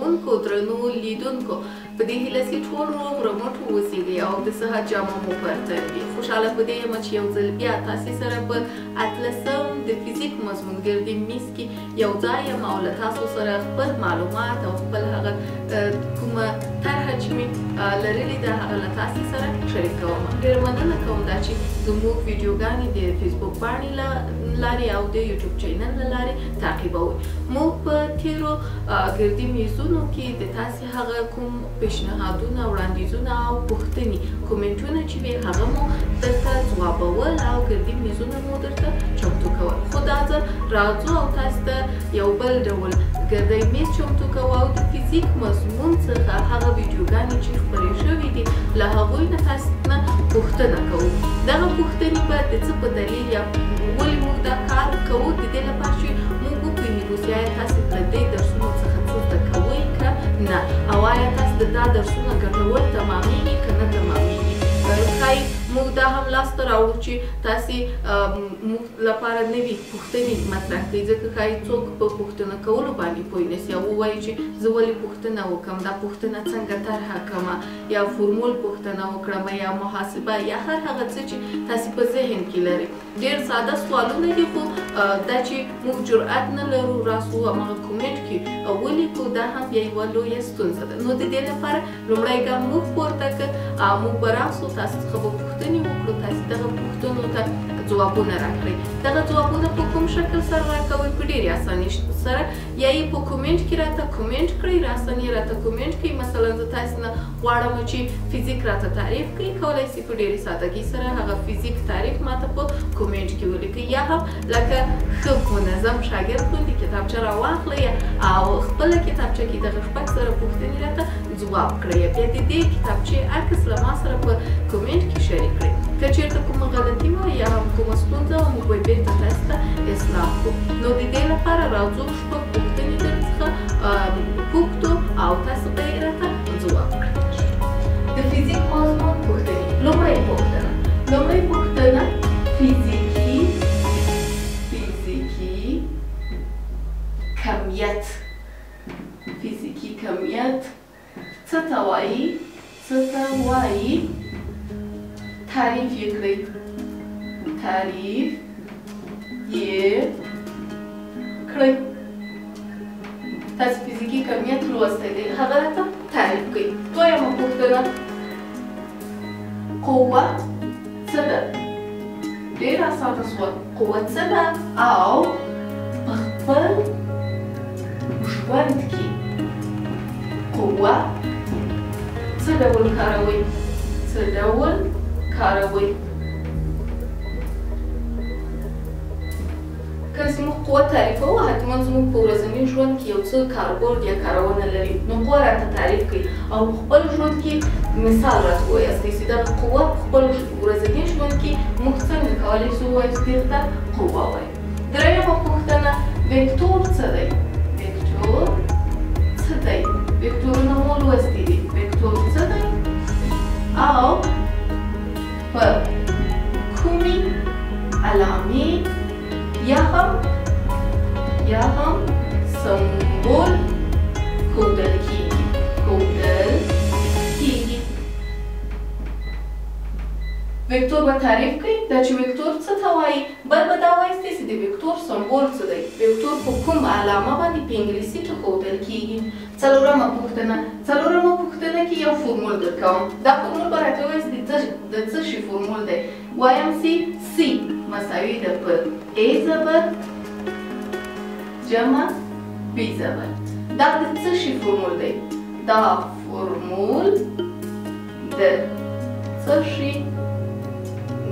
کوونکو درنو لیدونکو په دې هیله چې ټول روغ رمټ واوسئ او د صحت جامه مو پر تن وي. خوشحاله په دې یم چې یو ځل بیا تاسې سره په 18 د فزیک مضمونګردي میز کې یو ځای یم او له تاسو سره خپل معلومات او خپل هغه کومه طرحه چې مې لرلې ده هغه له تاسې سره شریکوم. ډېره مننه کوم دا چې زموږ ویډیوګانې د فیسبوک پاڼې له لارې او د یوټیوب چینل له لارې تعقیبوئ. موږ په تیرو ګردي میزونو کې د تاسې هغه کوم پیشنهادونه وړاندیزونه او پوښتنې کومنټونه چې وي هغه مو درته ځوابول او ګردي میزونه مو درته چمتو کول. خو دا ځل راځو او تاسو ته یو بل ډول ګردی میز چمتو کوو او د فزیک مضمون څخه هغه ویډیوګانې چې خپرې شوي دي له هغوی نه تاسو نه پوښتنه کوو. دغه پوښتنې به د څه په دلیل یا ولې موږ دا کار کوو د دې لپاره چې موږ وپوهېږو چې آیا تاسو له دې درسونو څخه څه زده کوئ که نه، او آیا تاسو د دا درسونه ګټور تمامېږي که نه تمامېږي. ښایي موږ دا هم لاسته راوړو چې تاسې موږ لپاره نوي پوښتنې مطرح کړئ، ځکه ښایي څوک په پوښتنه کولو باندې پوه نشي او ووایي چې زه ولې پوښتنه وکړم، دا پوښتنه څنګه طرحه کړمه، یا فورمول پوښتنه وکړمه، یا محاسبه، یا هر هغه څه چې تاسې په ذهن کې لرئ. ډېر ساده سوالونه دي خو دا چې موږ جرأت نه لرو راسو هماغه کومنټ کې ولیکو دا هم بیا یوه لویه ستونزه ده. نو د دې لپاره لومړی ګام موږ پورته کړ، موږ به راسو تاسو څخه به پوښتنې وکړو، تاسې دغه پوښتنو ته ځوابونه راکړئ. دغه ځوابونه په کوم شکل سره راکوئ؟ په ډېرې اسانۍ سره یا یې په کومنټ کې راته کومنټ کړئ، راسن یې راته کومنټ کړئ. مثلا زه تاسې نه غواړم چې فزیک راته تعریف کړئ، کولی سئ په ډېرې سادګۍ سره هغه فزیک تعریف ماته په کومنټ کې ولیکئ، یا هم لکه ښه منظم شاګرد غوندې کتابچه راواخلئ او خپله کتابچه کې دغه شپږ زره پوښتنې راته ځواب کړئ. بیا د دې کتابچې عکس له ما سره په کومنټ کې شریک کړئ. که چېرته کومه غلطي وه یا هم کومه ستونزه وه موږ به یې بېرته تاسو ته اصلاح کړو. نو د دې لپاره راځو شپږ پوښتنې درڅخه پوښتو او تاسو به یې راته ځواب کړئ. د فزیک مضمون پوښتنې. لومړۍ پوښتنه فزیکي کمیت. فزیکي کمیت څه ته وایي؟ تعریف یې کړئ. تعریف یې کړئ. تاسو فزیکي کمیت لوستی دی، هغه راته تعریف کړئ. دویمه پوښتنه قوه څه ده؟ ډېر اسانه سوال. قوه څه ده او په خپل ژوند کې قوه څه ډول کاروئ؟ کله چې موږ قوه تعریفوو حتما زموږ په ورځني ژوند کې یو څه کاربرد یا کارونه لري، نو قوه راته تعریف کړئ او په خپل ژوند کې مثال راته ووایاستئ چې دغه قوه په خپل ورځني ژوند کې موږ څنګه کولی شو ووایو چې دې ته قوه وایو. درېیمه پوښتنه وکتور څه دی؟ وکتورونه مو لوستي دي. وکتور څه دی او په کومې علامې یا هم سمبول ښودل کېږي. وکتور به تعریف کړئ دا چې وکتور څه ته وایي. بل به دا وایاستئ چې د وکتور سمبول څه دی. وکتور په کوم علامه باندې په انګلیسي کې ښودل کېږي. څلورمه پوښتنه کې یو فورمول درکوم. دا فورمول به راته ووایاست د څه شي فورمول دی. وایم سی مساوي ده په ا زبر جمع بی زبر. دا د څه شي فورمول دی؟ دا فورمول د څه شي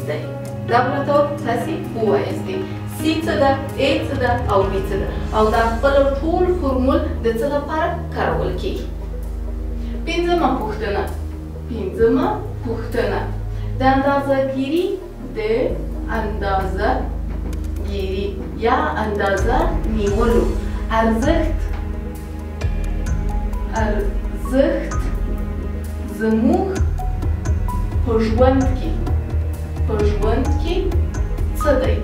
دی؟ دا به راته تاسې ووایاستئ. سی څه ده، ا څه ده او بی څه ده، او دا خپل ټول فورمول د څه لپاره کارول کېږي. پنځمه پوښتنه د اندازهګیري یا اندازه نیولو ارزښت زموږ په ژوند کې څه دی؟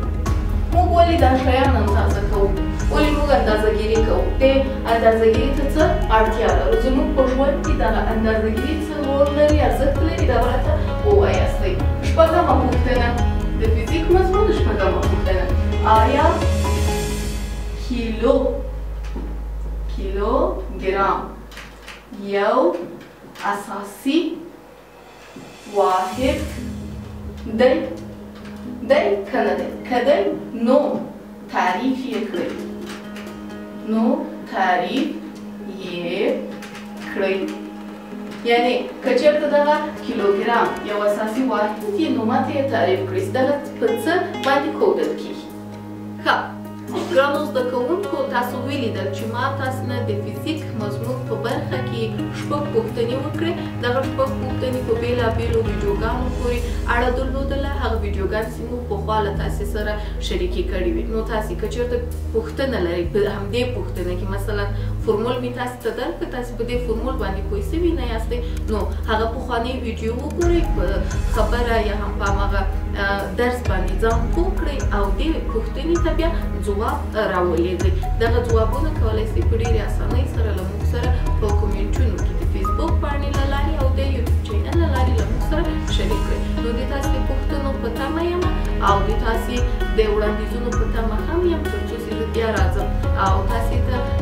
موږ ولې دا شیان اندازه کوو؟ ولې موږ اندازهګیري کوو دې اندازهګیري ته څه اړتیا لرو زموږ په ژوند کې دغه اندازهګیري څه رول لري ارزښت لري دا به راته ووایاستئ شپږمه پوښتنه د فزیک مضمون شپږمه پوښتنه آیا کیلوګرام یو اساسي واحد دی که نه دی که دی نو تعریف یې کړئ یعنی که چېرته دغه کیلوګرام یو اساسي واحد یې نو ماته یې تعریف کړئ دغه په څه باندې ښودل کېږي ښه ګرانو زده کوونکو تاسو ولیدل چې ما تاسو نه د فزیک مضمون په برخه کې شپږ پوښتنې وکړې دغه شپږ پوښتنې په بېلابېلو ویډیوګانو پورې اړه درلودله هغه ویډیوګانې چې موږ پخوا له تاسې سره شریکې کړې وې نو تاسې که چېرته پوښتنه لرئ په همدې پوښتنه کې مثلا فورمول مې تاسې ته درکړه تاسې په دې فورمول باندې پوه سوي نه یاستئ نو هغه پخوانۍ ویډیو وګورئ په خبره یا هم په هماغه درس باندې ځان پوه کړئ او دې پوښتنې ته بیا ځواب راولېږئ دغه ځوابونه کولی شئ په ډېرې اسانۍ سره له موږ سره په کومنټونو کې د فیسبوک پاڼې له لارې او د یوټیوب چینل له لارې له موږ سره شریک کړئ نو د تاسې د پوښتنو په تمه یم او د تاسې د وړاندیزونو په تمه هم یم تر څو چې زه بیا راځم او تاسې ته